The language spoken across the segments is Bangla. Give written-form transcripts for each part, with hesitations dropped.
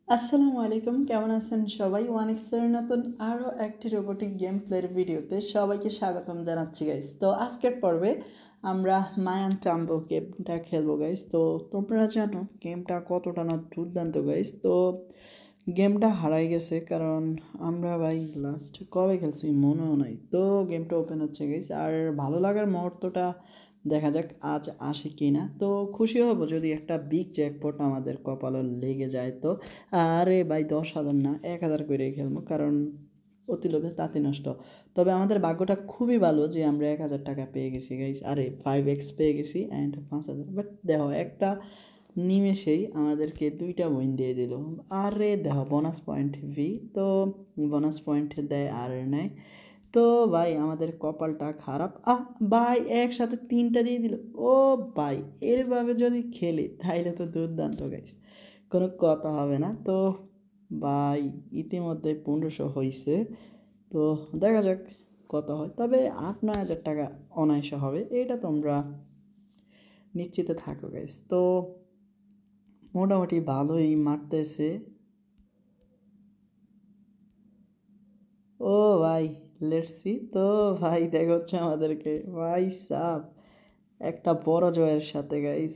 আসসালামু আলাইকুম, কেমন আছেন সবাই? ওয়ানিক্সের নতুন আরও একটি রোবোটিক গেম প্লের ভিডিওতে সবাইকে স্বাগতম জানাচ্ছি গাইস। তো আজকের পর্বে আমরা মায়ান টাম্বো গেমটা খেলবো গাইস। তো তোমরা জানো গেমটা কতটা না দুর্দান্ত গাইস। তো গেমটা হারাই গেছে কারণ আমরা ভাই লাস্ট কবে খেলছি মনেও নাই। তো গেমটা ওপেন হচ্ছে গাইস, আর ভালো লাগার মুহূর্তটা দেখা যাক আজ আসে কি না। তো খুশি হব যদি একটা বিগ জ্যাকপট আমাদের কপালে লেগে যায়। তো আরে ভাই 10,000 না 1,000 করে খেলবো, কারণ অতি লোভে তাঁতি নষ্ট। তবে আমাদের ভাগ্যটা খুবই ভালো যে আমরা 1,000 টাকা পেয়ে গেছি গাইস, আরে 5x পেয়ে গেছি অ্যান্ড 5,000। বাট দেখো একটা নিমেষেই আমাদেরকে 2টা বইন দিয়ে দিল। আরে দেখো বোনাস পয়েন্ট ভি, তো বোনাস পয়েন্ট দেয় আর নেয়। তো ভাই আমাদের কপালটা খারাপ। ভাই একসাথে 3টা দিয়ে দিল। ও ভাই এরভাবে যদি খেলি তাইলে তো দুর্দান্ত গাইস, কোনো কথা হবে না। তো ভাই ইতিমধ্যে 1500 হয়েছে। তো দেখা যাক কত হয়, তবে 8-9 হাজার টাকা অনায়াসে হবে, এটা তোমরা নিশ্চিত থাকো গাইস। তো মোটামুটি ভালোই মারতেছে। ও ভাই লেটস সি। তো ভাই দেখা হচ্ছে আমাদেরকে ভাই সাব একটা বড় জয়ের সাথে গাইস।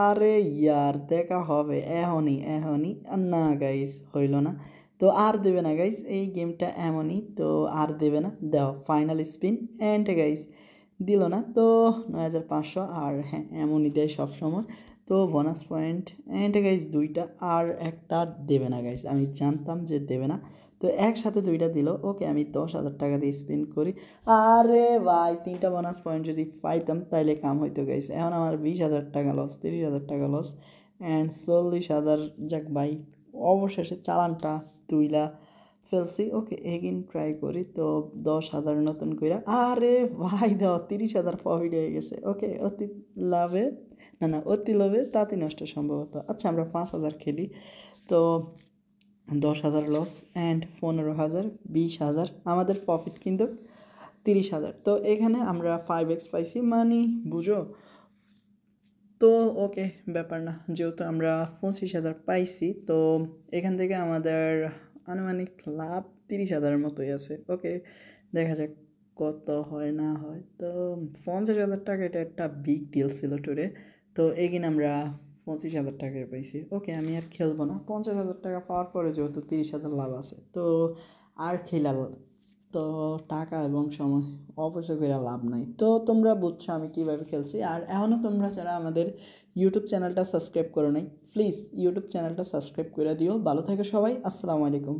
আরে ইয়ার দেখা হবে এখনই এখনই। না গাইস হইল না। তো আর দেবে না গাইস, এই গেমটা এমনই। তো আর দেবে না, দাও ফাইনাল স্পিন অ্যান্ড গাইস দিল না। তো 9,500, আর হ্যাঁ এমনই দেয় সবসময়। তো বোনাস পয়েন্ট অ্যান্ড গাইস 2টা, আর একটা দেবে না গাইস, আমি জানতাম যে দেবে না। তো একসাথে 2টা দিল। ওকে আমি 10,000 টাকা দিয়ে স্পেন্ড করি। আরে ভাই 3টা বোনাস পয়েন্ট যদি পাইতাম তাইলে কাম হইতো গাইস। এখন আমার 20,000 টাকা লস, 30,000 টাকা লস অ্যান্ড 40,000। যাক ভাই অবশেষে চালানটা তুইলা ফেলছি। ওকে এগিন ট্রাই করি। তো 10,000 নতুন কইরা, আরে ভাই দাও 30,000 প্রফিট হয়ে গেছে। ওকে অতি লাভে না অতি লোভে তাঁতি নষ্ট সম্ভবত। আচ্ছা আমরা 5,000 খেলি। তো 10,000 লস অ্যান্ড 15,000, 20,000, আমাদের প্রফিট কিন্তু 30,000। তো এখানে আমরা 5x পাইছি, মানে বুঝো। তো ওকে ব্যাপার না, যেহেতু আমরা 25,000 পাইছি, তো এখান থেকে আমাদের আনুমানিক লাভ 30,000-এর মতোই আছে। ওকে দেখা যাক কত হয় না হয়। তো 50,000 টাকা এটা একটা বিগ ডিল ছিল টুডে। তো এগিন আমরা 25,000 টাকায় পাইছি। ওকে আমি আর খেলবো না, 50,000 টাকা পাওয়ার পরে যেহেতু 30,000 লাভ আছে, তো আর খেলাল তো টাকা এবং সময় অপচয় করে লাভ নাই। তো তোমরা বুঝছো আমি কীভাবে খেলছি। আর এখনও তোমরা যারা আমাদের ইউটিউব চ্যানেলটা সাবস্ক্রাইব করো নাই, প্লিজ ইউটিউব চ্যানেলটা সাবস্ক্রাইব করে দিও। ভালো থাকে সবাই, আসসালামু আলাইকুম।